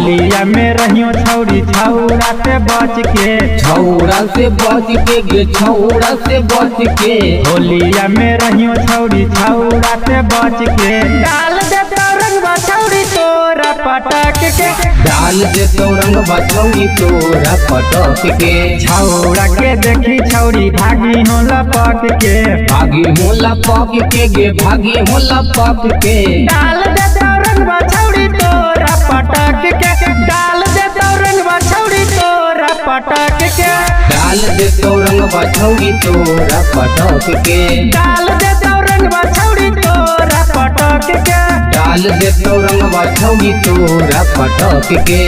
होलिया में रहियो छौरी छौरा से बच के, छौरा से बच के गे छौरा से बच के, होलिया में रहियो छौरी छौरा से बच के। डाल दे तो रंगवा छौरी तोरा पटक के, डाल दे तो रंगवा छौरी तोरा पटक के। छौरा के देखी छौरी भागी हो लपक के, भागी होला पक के गे भागी होला पक के। डाल दे तो रंगवा छौरी तोरा पटक के, डाल दे तो रंगवा छौरी तोरा पटक के, डाल दे तो रंगवा छौरी तोरा पटक के, डाल दे तो रंगवा छौरी तोरा पटक के, डाल दे तो रंगवा छौरी तोरा पटक के।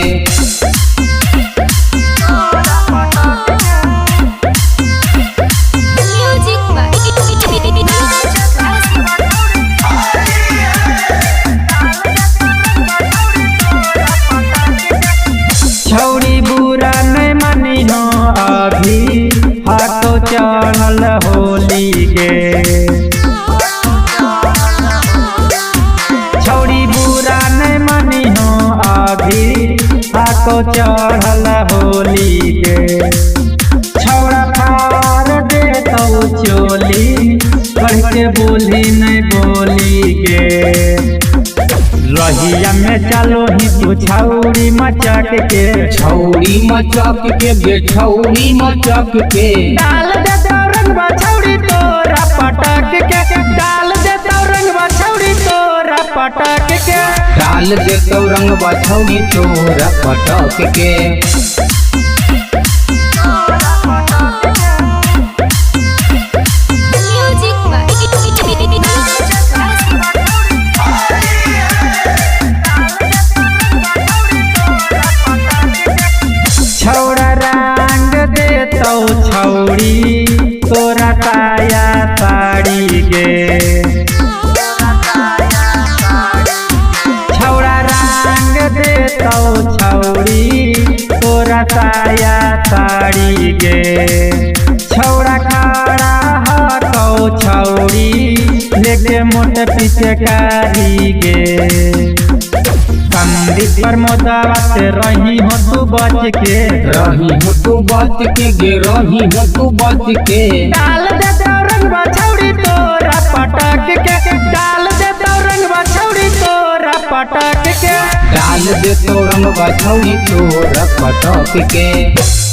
छौरी बुरा नहीं मानी हो अभी हाथों चढ़ल होली के, छौरी बुरा नहीं मानी हो अभी हाथों चढ़ल होली के। छौरा फाड़ दे तो चोली बढ़ के बोली नहीं बोली के, रहिया में चलो ही तू छौरी मचक के, छौरी मचक के गे छौरी मचक के। डाल दे तो रंगवा छौरी तोरा पटक के, डाल दे तो रंगवा छौरी तोरा पटक के, डाल दे तो रंगवा छौरी तोरा पटक के। छौरा रंग दे तो छौरी तोरा साया साड़ी गे, छौरा रंग दे तो छौरी तोरा साया साड़ी गे। छौरा खड़ा हको छौरी लेके मोट पीछे कारी गे, संदीप प्रमोदवा से रही हो तू बच के, रही हो तू बच के गे रही हो तू बच के। डाल दे तो रंगवा छौरी तोरा पटक के, डाल दे तो रंगवा छौरी तोरा पटक के, डाल दे तो रंगवा छौरी तोरा पटक के।